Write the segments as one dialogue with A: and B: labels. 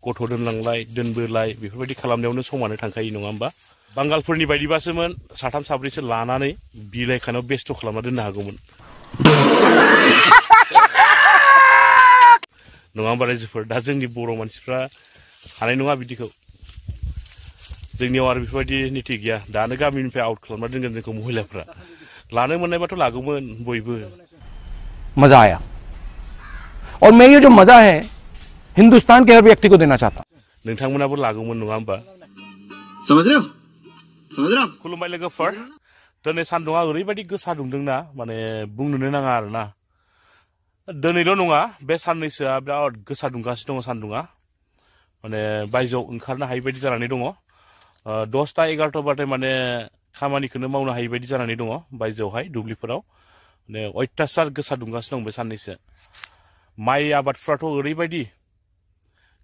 A: गथ' दोनलांलाय दोनबोलाय बेफोरबायदि खालामनायावनो समानो थांखायो नङा होमबा बांगालफोरनि बायदिबासोमोन साथाम साब्रैसो लानानै बिलाइ खानायाव बेस्थ' खालामना दोननो हागौमोन नङा होमबा रायजोफोर दा जोंनि बर' मानसिफ्रा हानाय नङा बिदिखौ जोंनियाव आरो बेफोरबायदि नीति गैया दानो गामिनिफ्राय आउट खालामना दोनगोन जोंखौ महिलाफ्रा लानो मोननायबाथ' लागौमोन बयबो
B: मजा आया और मैं ये जो मजा है हिंदुस्तान के हर व्यक्ति को देना चाहता हूं
A: नोंथांमोनाबो लागौमोन नङा होमबा
C: समझ रहे हो
A: खुलुमबाय लोगोफोर दिनै सान्दुङा ओरैबायदि गोसा दुंदोंना माने बुंनोनो नाङा आरोना दिनैल' नङा बे साननैसोआ बिराद गोसा दुंगासिनो दङ सान्दुङा माने बायजोआव ओंखारनो हायि बायदि जानानै दङ 10टा 11टाबाथाय माने खामानिखौनो मावनो हायि बायदि जानानै दङ बायजोआवहाय दुब्लिफोराव माने अयथासार गोसा दुंगासिनो दं बे साननैसो माइ आबादफ्राथ' ओरैबायदि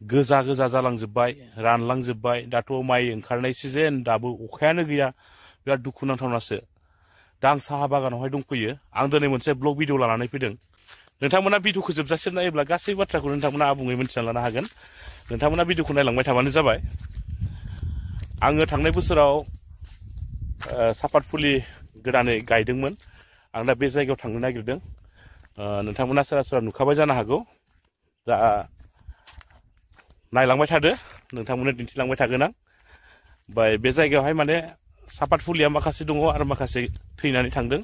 A: गोजा गोजा जालांजोब्बाय रानलांजोब्बाय दाथ' माइ ओंखारनाय सिजेन दाबो अखायानो गैया बिराद दुखुनांथावनासो दा आं साहा बागानावहाय दंफैयो आं दिनै मोनसे ब्लग भिडिअ लानानै फैदों नोंथांमोना भिडिअखौ जोबजासिम नायोब्ला गासै बाथ्राखौ नोंथांमोना आबुङै मिन्थिना लानो हागोन नोंथांमोना भिडिअखौ नायलांबाय थाबानो जाबाय आङो थांनाय बोसोराव सापात फुलि गोदानै गायदोंमोन आं दा बे जायगायाव थांनो नागिरदों नोंथांमोना सोरबा सोरबा नुखाबाय जानो हागौ दा नायलांबाय थादो नोंथांमोननो दिन्थिलांबाय थागोन आं ओमफ्राय बे जायगायावहाय माने सापात फुलिया माखासे दङ आरो माखासे थैनानै थांदों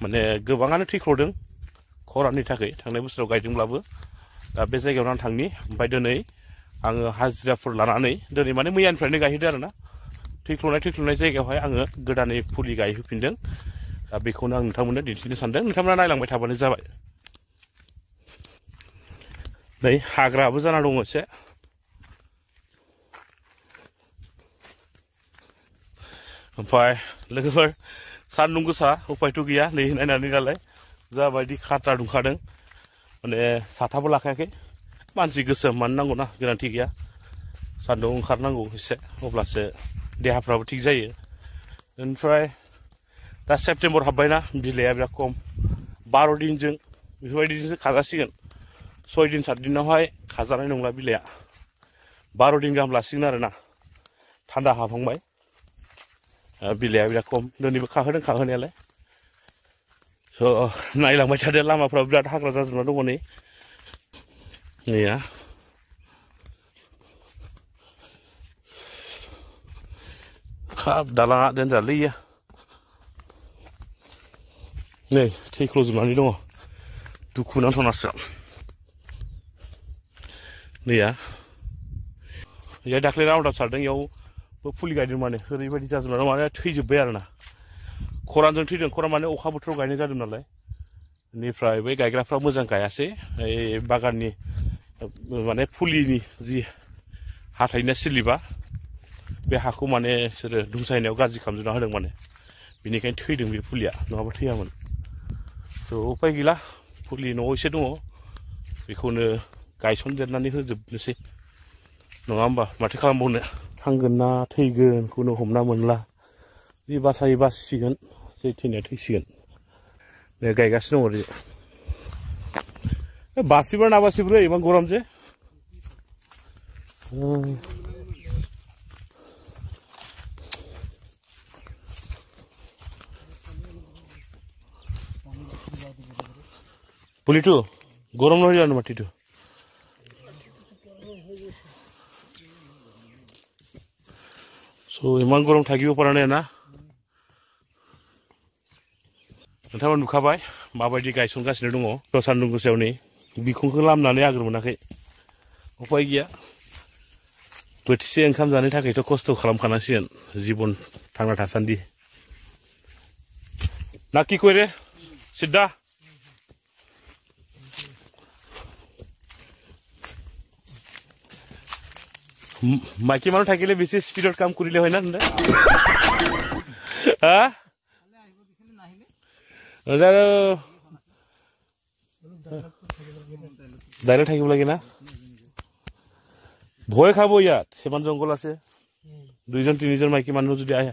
A: माने गोबाङानो थैख्र'दों खराननि थाखाय थांनाय बोसोराव गायदोंब्लाबो दा बे जायगायावनो आं थांनि ओमफ्राय दिनै आङो हाजिराफोर लानानै दिनै माने मैयानिफ्रायनो गायहैदो आरोना थैख्ल'नाय जायगायावहाय आङो गोदानै फुलि गायहोफिनदों दा बेखौनो आं नोंथांमोननो दिन्थिनो सानदों नोंथांमोना नायलांबाय थाबानो जाबाय नै हाग्राबो जाना दङ एसे ओमफ्राय लोगोफोर सान्दुं गोसा उपायथ' गैया नै नायनानै नालाय जाबायदि खाथ्रा दुंखादों माने साथाबो लाखायाखै मानसि गोसो मानो नांगौना गोनांथि गैया सान्दुं ओंखारनांगौ एसे अब्लासो देहाफ्राबो थिग जायो ओमफ्राय दा सेप्तेम्बर हाबबायना बिलाइआ बिराद खम 12 दिनजों बेफोरबायदिजोंसो खाजासिगोन 6 दिन 7 दिनावहाय खाजानाय नंला बिलाइआ 12 दिन गाहाम लासिगोन आरोना थान्दा हाबहांबाय बिलाइआ बिराद खम दिनैबो खाहोदों खाहोनायालाय स' नायलांबाय थादो लामाफ्राव बिराद हाग्रा जाजोबना दङ नै नैया हाब दालाङा देनजारलै इयो नै थैख्ल'जोबनानै दङ दुखु नांथावनासो नैया इयाव दाख्लै राउन्ड आप सारदों इयावबो फुलि गायदों माने ओरैबायदि जाजोबना दं माने थैजोब्बाय आरोना खरानजों थैदों खरान माने अखा बोथोराव गायनाय जादों नालाय बेनिफ्राय बै गायग्राफ्रा मोजां गायासै ओइ बागाननि माने फुलिनि जि हाथाइना सिलिबा बे हाखौ माने बिसोरो दुमसायनायाव गाज्रि खालामजोबना होदों माने बेनिखायनो थैदों बे फुलिया नङाबा थैयामोन थ' उपाय गैला फुलि न'आव एसे दङ बेखौनो गायसनदेरनानै होजोबनोसै नङा होमबा माथो खालामबावनो थांगोन ना थैगोनखौनो हमना मोनला जि बासायो बासिसिगोन जै थैनाया थैसिगोन बे गायगासिनो दङ ओरै बासिबो ना बासिब्रो इमान गरम जे পুলিটো গৰম নহয় জানো মাটিটো চ' ইমান গৰম থাকিব পৰা নাই না नोंथाङा नुखाबाय माबायदि गायसनगासिनो दङ सान्दुं गोसायाव नै बिखुंखौ लामनानै आगोर मोनाखै उपाय गैया बोथिसे ओंखाम जानो थाखायथ' खस्थ' खालामखानांसिगोन जिबन थांना थासान्दि ना কি কইরে সিদ্ধা মাইকী মানুহ থাকিলে বেছি স্পীডত কাম কৰিলে হয় না হা ডাইৰেক্ট থাকিব লাগে না ভয় খাব ইয়াত সিমান জংঘল আছে 2-3জন মাইকী মানুহ যদি আহে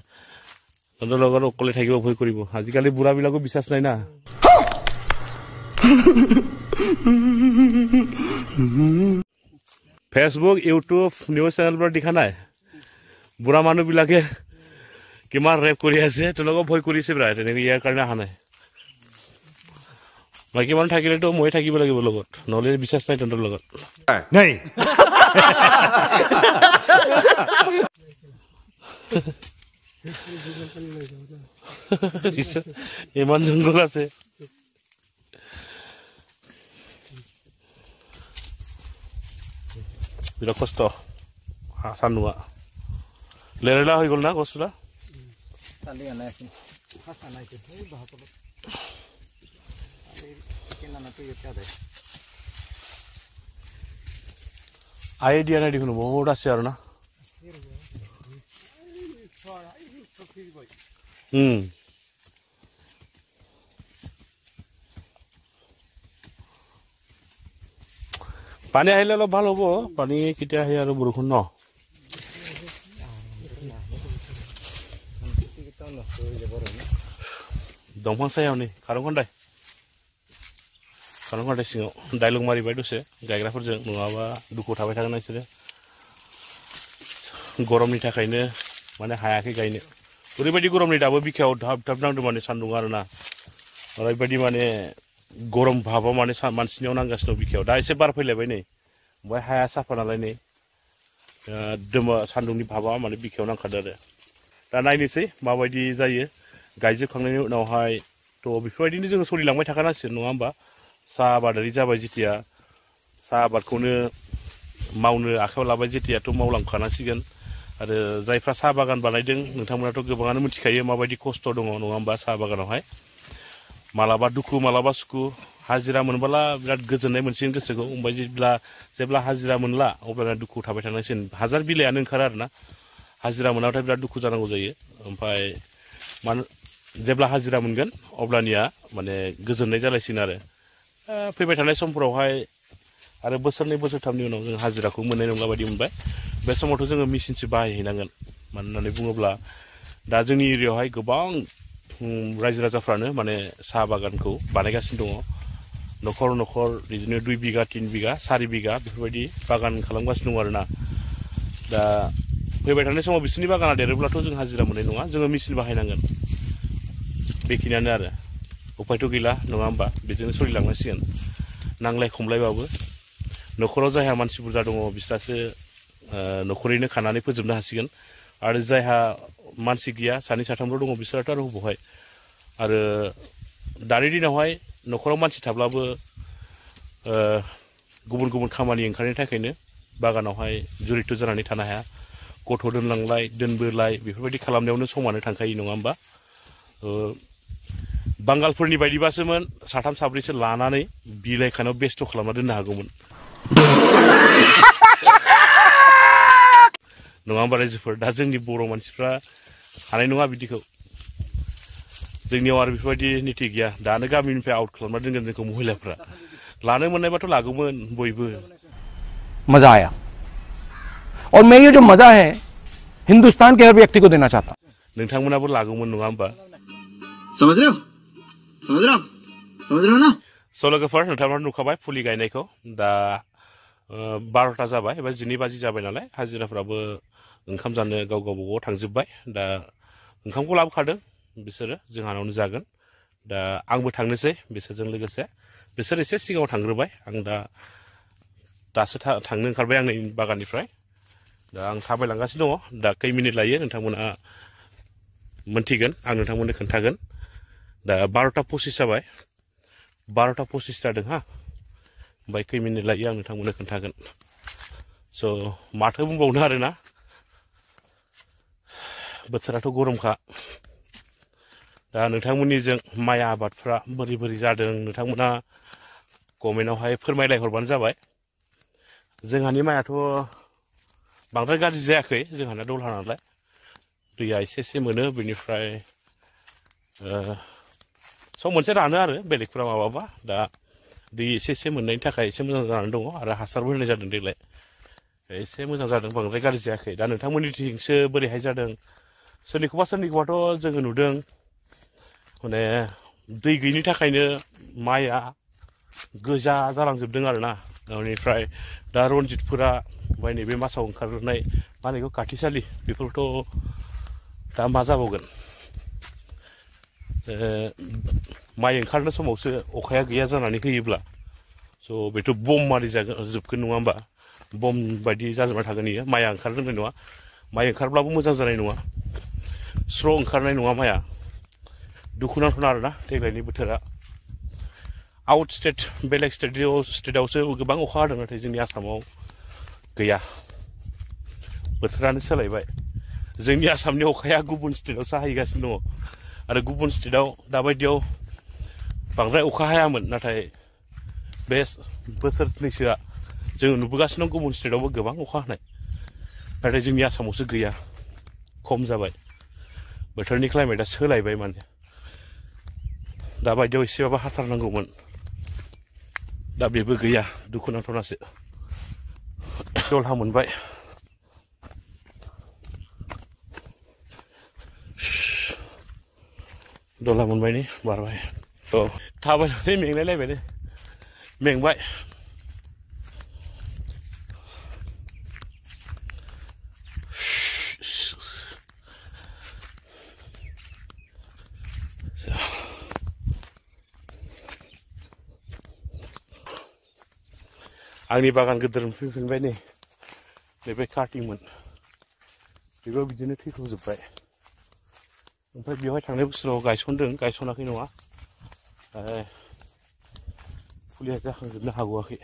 A: তহঁতৰ লগত অকলে থাকিব ভয় কৰিব আজিকালি বুঢ়াবিলাকো বিশ্বাস নাই না फेसबुक यूट्यूब নিউজ চেনেলবোৰ দেখা নাই বুঢ়া মানুহবিলাকে কিমান ৰেপ কৰি আছে তেওঁলোকক ভয় কৰিছে প্ৰায় তেনেকৈ ইয়াৰ কাৰণে অহা নাই বাকী মানুহ থাকিলেতো মই থাকিব লাগিব লগত নহ'লে বিশ্বাস নাই তহঁতৰ লগত
B: नहीं
A: ইমান জংঘল আছে বিৰাট কষ্ট সান্দুঙা লেৰেলা হৈ গ'ল না কষ্টটা আই দিয়া নাই দেখোন বহুত আছে আৰু না পানী আহিলে অলপ ভাল হ'ব পানী কেতিয়া আহে আৰু বৰষুণ ন দংফাং চাই আহনি খাरंखन्दाय सिङाव डायलग मारिबाय दसे गायग्राफोरजों नङाबा दुखु थाबाय थागोन बिसोरो गरमनि थाखायनो माने हायाखै गायनो ओरैबायदि गरमनि दाबो बिखायाव धाब धाब नांदों माने सान्दुं आरोना ओरैबायदि माने गरम भाबाव माने मानसिनियाव नांगासिनो बिखायाव दा एसे बार फैलायबाय नै ओमफ्राय हाया साफा नालाय नै दोमा सान्दुंनि भाबा माने बिखायाव नांखादों आरो दा नायनोसै माबायदि जायो गायजोबखांनायनि उनावहाय थ' बेफोरबायदिनो जोङो सोलिलांबाय थाखानांसिगोन नङा होमबा साहा आबादारि जाबाय जेतिया साहा आबादखौनो मावनो आखायाव लाबाय जेतियाथ' मावलांखानांसिगोन आरो जायफ्रा साहा बागान बानायदों नोंथांमोनाथ' गोबाङानो मिथिखायो माबायदि खस्थ' दङ नङा होमबा साहा बागानावहाय मालाबा दुखु मालाबा सुखु हाजिरा मोनबोला बिराद गोजोननाय मोनसिगोन गोसोखौ ओमफ्राय जेब्ला हाजिरा मोनला अब्लाना दुखु थाबाय थानांसिगोन हाजार बिलाइयानो ओंखारो आरोना हाजिरा मोनाबाथाय बिराद दुखु जानांगौ जायो ओमफ्राय जेब्ला हाजिरा मोनगोन अब्लानिया माने गोजोननाय जालायसिगोन आरो फैबाय थानाय समफोरावहाय आरो बोसोरनै बोसोरथामनि उनाव जों हाजिराखौ मोननाय नंला बायदि मोनबाय बे समावथ' जोङो मेसिनसो बाहायहैनांगोन मानो होननानै बुङोब्ला दा जोंनि एरियायावहाय गोबां रायजो राजाफ्रानो माने साहा बागानखौ बानायगासिनो दङ न'खर न'खर बिदिनो 2 बिगा 3 बिगा 4 बिगा बेफोरबायदि बागान खालामगासिनो दङ आरोना दा फैबाय थानाय समाव बिसोरनि बागाना देरोब्लाथ' जों हाजिरा मोननाय नङा जोङो मेसिन बाहायनांगोन बेखिनियानो आरो उपायथ' गैला नङा होमबा बेजोंनो सोलिलांनांसिगोन नांलाय खमलायबाबो न'खराव जायहा मानसि बुरजा दङ बिस्रासो न'खरैनो खानानै फोजोबनो हासिगोन आरो जायहा मानसि गैया सानै साथामल' दङ बिसोराथ' आरो बहाय आरो दानि दिनावहाय न'खराव मानसि थाब्लाबो गुबुन गुबुन खामानि ओंखारनायनि थाखायनो बागानावहाय जुरित' जानानै थानो हाया गथ' दोनलांलाय दोनबोलाय बेफोरबायदि खालामनायावनो समानो थांखायो नङा होमबा बांगालफोरनि बायदिबासोमोन साथाम साब्रैसो लानानै बिलाइ खानायाव बेस्थ' खालामना दोननो हागौमोन नङा होमबा रायजोफोर दा जोंनि बर' मानसिफ्रा हानाय नङा बिदिखौ जोंनियाव आरो बेफोरबायदि निति गैया दानो गामिनिफ्राय आउट खालामना दोनगोन जोंखौ महिलाफ्रा लानो मोननायबाथ' लागौमोन बयबो
B: मजा आया और मैं ये जो मजा है हिंदुस्तान के हर व्यक्ति को देना चाहता हूं
A: नोंथांमोनाबो लागौमोन नङा होमबा
C: समझ रहे हो ना
A: स' लोगोफोर नोंथांमोना नुखाबाय फुलि गायनायखौ दा 12टा जाबाय एबा 12 बाजि जाबाय नालाय हाजिराफ्राबो ओंखाम जानो गाव गावबागाव थांजोब्बाय दा ओंखामखौ लाबोखादों बिसोरो जोंहानावनो जागोन दा आंबो थांनोसै बिसोरजों लोगोसे बिसोर एसे सिगाङाव थांग्रोबाय आं दासो थांनो ओंखारबाय आंनि बागाननिफ्राय दा आं थाबायलांगासिनो दङ दा खै मिनिट लायो नोंथांमोना मोनथिगोन आं नोंथांमोननो खोन्थागोन दा 12टा 25 जाबाय 12टा 25 जादों हा ओमफ्राय खै मिनिट लायो आं नोंथांमोननो खोन्थागोन स' माथो बुंबावनो आरोना बोथोराथ' गरमखा दा नोंथांमोननिजों माइ आबादफ्रा बोरै बोरै जादों नोंथांमोना गभर्नमेन्टआवहाय फोरमायलाय हरबानो जाबाय जोंहानि माइआथ' बांद्राय गाज्रि जायाखै जोंहाना दलहा नालाय दैया एसे मोनो बेनिफ्राय सम मोनसे रानो आरो बेलेगफ्रा माबाबा दा दै एसे मोननायनि थाखाय एसे मोजां जानानै दङ आरो हासारबो होनाय जादों देग्लाय एसे मोजां जादों बांद्राय गाज्रि जायाखै दा नोंथांमोननिथिंसो बोरैहाय जादों सोरनिखौबाथ' जोङो नुदों माने दै गैयिनि थाखायनो माइआ गोजा जालांजोबदों आरोना बेनिफ्राय दा रनजितफोरा ओमफ्राय नैबे मासाव ओंखारनाय मा होनो बेखौ काथिसालि बेफोरथ' दा मा जाबावगोन माइ ओंखारनाय समावसो अखाया गैया जानानै होयोब्ला स' बेथ' बम मारि जोबगोन नङा होमबा बम बायदि जाजोबना थागोन इयो माइआ ओंखारनाय नङा माइ ओंखारब्लाबो मोजां जानाय नङा स्र' ओंखारनाय नङा माइआ दुखुनांथाव आरोना देग्लायनि बोथोरा आउट स्टेट बेलेग स्टेटआवसो गोबां अखा हादों नाथाय जोंनि आसामाव गैया बोथोरानो सोलायबाय जोंनि आसामनि अखाया गुबुन स्टेटआवसो हाहैगासिनो दङ आरो गुबुन स्टेटआव दाबायदियाव बांद्राय अखा हायामोन नाथाय बे बोसोरनैसोआ जों नुबोगासिनो दं गुबुन स्टेटआवबो गोबां अखा हानाय नाथाय जोंनि आसामावसो गैया खम जाबाय बोथोरनि क्लाइमेटआ सोलायबाय माने दाबायदियाव एसेबाबो हाथारनांगौमोन दा बेबो गैया दुखुनांथावनासो दलहा मोनबाय दलहा मोनबाय नै बारबाय औ थाबायनानै मेंलायलायबाय दे मेंबाय आंनि बागान गोदोर फैफिनबाय नै नैबे काटिंमोन बेबो बिदिनो थैख्ल'जोब्बाय ओमफ्राय बेवहाय थांनाय बोसोराव गायसनदों गायसनाखै नङा फुलिया जाखांजोबनो हागौआखै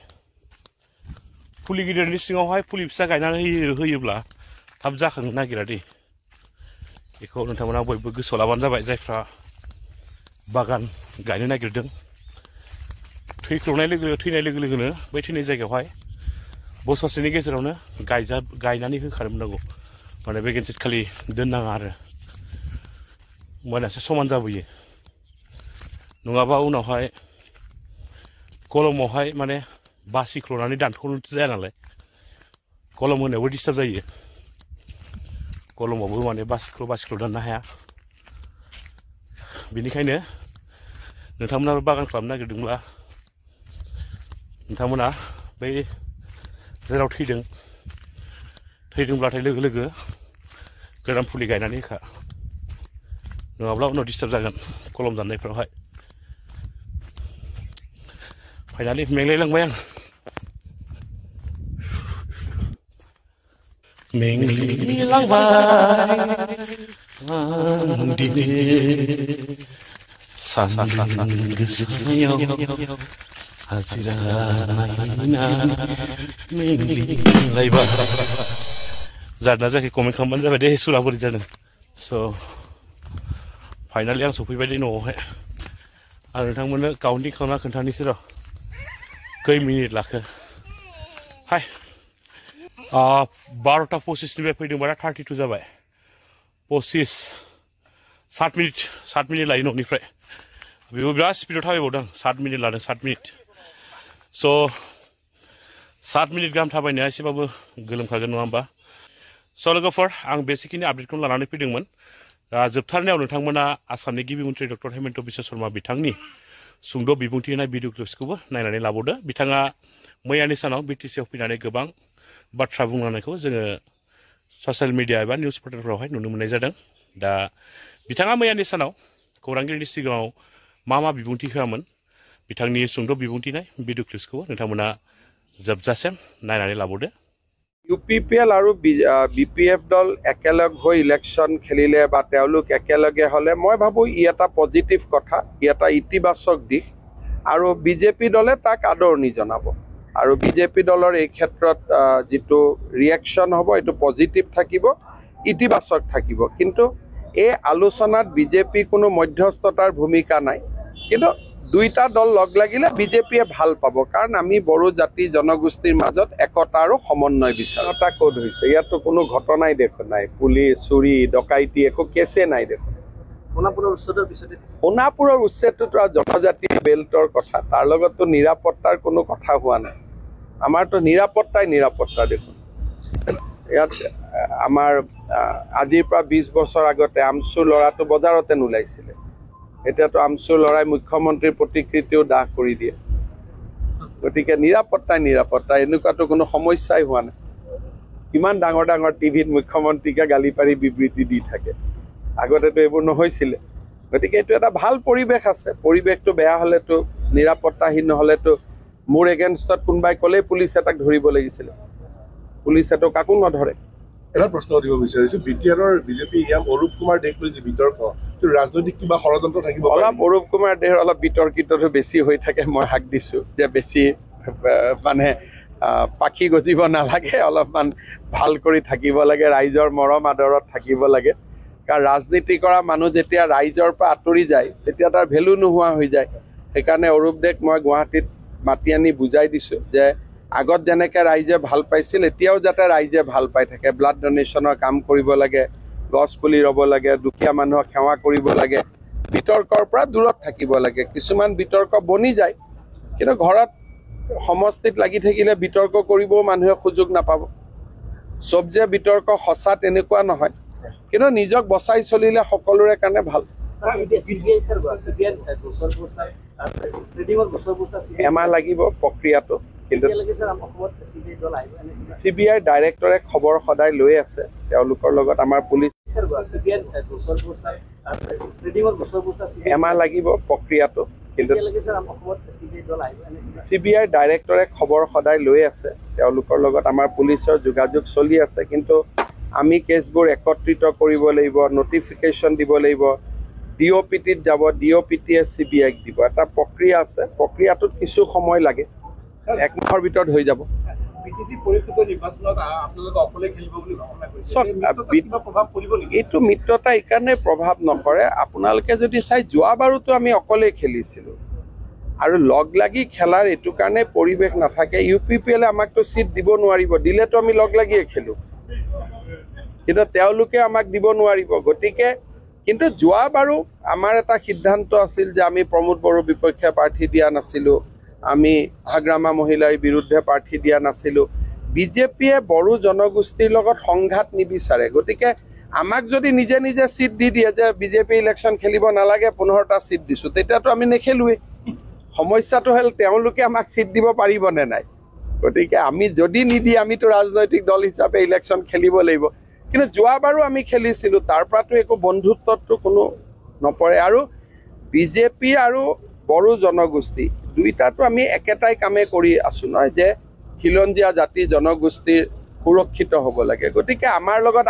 A: फुलि गिदिरनि सिङावहाय फुलि फिसा गायनानै होयोब्ला थाब जाखांनो नागिरा दे बेखौ नोंथांमोना बयबो गोसोआव लाबानो जाबाय जायफ्रा बागान गायनो नागिरदों थैख्ल'नाय थैनाय लोगो लोगोनो बै थैनाय जायगायावहाय बोसोरसेनि गेजेरावनो गायनानै होखानो मोननांगौ माने भेकेन्सि खालि दोननाङा आरो होमबानासो समान जाबोयो नङाबा उनावहाय कलमावहाय माने बासिख्ल'नानै दानख्ल'नोथ' जाया नालाय कलम होनायावबो डिस्टार्ब जायो कलमावबो माने बासिख्ल' दाननो हाया बेनिखायनो नोंथांमोनाबो बागान खालामनो नागिरदोंब्ला नोंथांमोना बै जेराव थैदोंब्लाथाय लोगो लोगो गोदान फुलि गायनानै होखा नङाब्ला उनाव डिस्टार्ब जागोन कलम दाननायफ्रावहाय फाइनालि मेंलायलांबाय आं हाजिरा मेंग्लिलायबाय जादोंना जायाखै कमेन्ट खालामबानो जाबाय दे सुरा बोरै जादों स' फाइनालि आं सफैबाय दे न'आवहाय आं नोंथांमोननो काउन्टिं खालामना खोन्थानोसै र' खै मिनिट लाखो हाय 12टा 25निफ्राय फैदोंबा 32 जाबाय 25 7 मिनिट लायो न'निफ्राय बेबो बिराद स्पिडआव थाबायबावदों 7 मिनिट लादों 7 मिनिट स' 7 मिनिट गाहाम थाबायनाया एसेबाबो गोलोमखागोन नङा होमबा स' लोगोफोर आं बेसिकनि आपडेटखौ लानानै फैदोंमोन दा जोबथारनायाव नोंथांमोना आसामनि गिबि मन्थ्रि डक्टर हेमन्त बिश्व शर्मा बिथांनि सुंद' बिबुंथि होनाय भिडिअ क्लिप्सखौबो नायनानै लाबावदो बिथाङा मैयानि सानाव बिटिसिआव फैनानै गोबां बाथ्रा बुंलांनायखौ जोङो ससियेल मिडिया एबा निउस पर्टेलफोरावहाय नुनो मोननाय जादों दा बिथाङा मैयानि सानाव खौरांगिरिनि सिगाङाव मा बिबुंथि होआमोन बिथांनि सुंद' बिबुंथिनाय भिडिअ क्लिप्सखौ नोंथांमोना जोबजासिम नायनानै लाबावदो
D: UPPL আৰু BPF দল একেলগ হৈ ইলেকশ্যন খেলিলে বা তেওঁলোক একেলগে হ'লে মই ভাবোঁ ই এটা পজিটিভ কথা ই এটা ইতিবাচক দিশ আৰু বিজেপি দলে তাক আদৰণি জনাব আৰু বিজেপি দলৰ এই ক্ষেত্ৰত যিটো ৰিয়েকশ্যন হ'ব এইটো পজিটিভ থাকিব ইতিবাচক থাকিব কিন্তু এই আলোচনাত বিজেপি কোনো মধ্যস্থতাৰ ভূমিকা নাই কিন্তু দুইটা দল লগ লাগিলে বিজেপিয়ে ভাল পাব কাৰণ আমি বড়ো জাতি জনগোষ্ঠীৰ মাজত একতা আৰু সমন্বয় বিচাৰোঁ এটা ক'ত হৈছে ইয়াতো কোনো ঘটনাই দেখোন নাই পুলিচ চুৰি ডকাইতি একো কেছে নাই দেখোন সোণাপুৰৰ উচ্ছেদটোতো জনজাতি বেল্টৰ কথা তাৰ লগততো নিৰাপত্তাৰ কোনো কথা হোৱা নাই আমাৰতো নিৰাপত্তা দেখোন ইয়াত আমাৰ আজিৰ পৰা 20 বছৰ আগতে আমচু ল'ৰাটো বজাৰতে নোলাইছিলে এতিয়াতো আমচু ল'ৰাই মুখ্যমন্ত্ৰীৰ প্ৰতিকৃতিও দাহ কৰি দিয়ে গতিকে নিৰাপত্তা এনেকুৱাতো কোনো সমস্যাই হোৱা নাই কিমান ডাঙৰ ডাঙৰ টিভিত মুখ্যমন্ত্ৰীকে গালি পাৰি বিবৃতি দি থাকে আগতেতো এইবোৰ নহৈছিলে গতিকে এইটো এটা ভাল পৰিৱেশ আছে পৰিৱেশটো বেয়া হলেতো নিৰাপত্তাহীন নহলেতো মোৰ এগেইনষ্টত কোনোবাই ক'লেই পুলিচ এটাক ধৰিব লাগিছিলে পুলিচেতো কাকো নধৰে
E: এটা প্ৰশ্ন দিব বিচাৰিছো বিটিআৰৰ বিজেপি ইয়াম অৰূপ কুমাৰ দেশ লৈ যে বিতৰ্ক ৰাজনৈতিক কিবা ষড়যন্ত্ৰ থাকিব
D: অলপ অৰূপ কুমাৰ দেহৰ অলপ বিতৰ্কিতটো বেছি হৈ থাকে মই হাক দিছো যে বেছি মানে পাখি গজিব নালাগে অলপমান ভাল কৰি থাকিব লাগে ৰাইজৰ মৰম আদৰত থাকিব লাগে কাৰণ ৰাজনীতি কৰা মানুহ যেতিয়া ৰাইজৰ পৰা আঁতৰি যায় তেতিয়া তাৰ ভেলু নোহোৱা হৈ যায় সেইকাৰণে অৰূপ দেক মই গুৱাহাটীত মাতি আনি বুজাই দিছো যে আগত যেনেকৈ ৰাইজে ভাল পাইছিল এতিয়াও যাতে ৰাইজে ভাল পাই থাকে ব্লাড ডোনেশ্যনৰ কাম কৰিব লাগে গছ পুলি ৰুব লাগে দুখীয়া মানুহক সেৱা কৰিব লাগে বিতৰ্কৰ পৰা দূৰত থাকিব লাগে কিছুমান বিতৰ্ক বনি যায় কিন্তু ঘৰত সমষ্টিত লাগি থাকিলে বিতৰ্ক কৰিবও মানুহে সুযোগ নাপাব সব যে বিতৰ্ক সঁচা তেনেকুৱা নহয় কিন্তু নিজক বচাই চলিলে সকলোৰে কাৰণে ভাল এমাহ লাগিব প্ৰক্ৰিয়াটো কিন্তু CBI ডাইৰেক্টৰে খবৰ সদায় লৈ আছে তেওঁলোকৰ লগত আমাৰ পুলিচ এমাহ লাগিব প্ৰক্ৰিয়াটো কিন্তু CBI ডাইৰেক্টৰে খবৰ সদায় লৈ আছে তেওঁলোকৰ লগত আমাৰ পুলিচৰ যোগাযোগ চলি আছে কিন্তু আমি কেছবোৰ একত্ৰিত কৰিব লাগিব নটিফিকেশ্যন দিব লাগিব DOPTত যাব DOPTয়ে CBIক দিব এটা প্ৰক্ৰিয়া আছে প্ৰক্ৰিয়াটোত কিছু সময় লাগে এক মাহৰ ভিতৰত হৈ যাব এইটো মিত্ৰতা এইকাৰণে প্ৰভাৱ নকৰে আপোনালোকে যদি চাই যোৱাবাৰুতো আমি অকলে খেলিছিলো আৰু লগ লাগি খেলাৰ এইটো কাৰণে পৰিৱেশ নাথাকে UPPLে আমাকতো সিট দিব নোৱাৰিব দিলেতো আমি লগ লাগিয়ে খেলো কিন্তু তেওঁলোকে আমাক দিব নোৱাৰিব গতিকে কিন্তু যোৱাবাৰু আমাৰ এটা সিদ্ধান্ত আছিল যে আমি প্ৰমোদ বড়োৰ বিপক্ষে প্ৰাৰ্থী দিয়া নাছিলো আমি আগ্ৰামা মহিলাৰ বিৰুদ্ধে প্ৰাৰ্থী দিয়া নাছিলো বিজেপিয়ে বড়ো জনগোষ্ঠীৰ লগত সংঘাত নিবিচাৰে গতিকে আমাক যদি নিজে নিজে সিট দি দিয়ে যে বিজেপি ইলেকশ্যন খেলিব নালাগে 15টা সিট দিছো তেতিয়াতো আমি নেখেলুৱে সমস্যাটো হ'ল তেওঁলোকে আমাক সিট দিব পাৰিব নে নাই গতিকে আমি যদি নিদি আমিতো ৰাজনৈতিক দল হিচাপে ইলেকশ্যন খেলিব লাগিব কিন্তু যোৱাবাৰো আমি খেলিছিলো তাৰ পৰাতো একো বন্ধুত্বটো কোনো নপৰে আৰু বিজেপি আৰু বড়ো জনগোষ্ঠী দুইটাতো আমি একেটাই কামে কৰি আছো নহয় যে খিলঞ্জীয়া জাতি জনগোষ্ঠীৰ সুৰক্ষিত হ'ব লাগে গতিকে আমাৰ লগত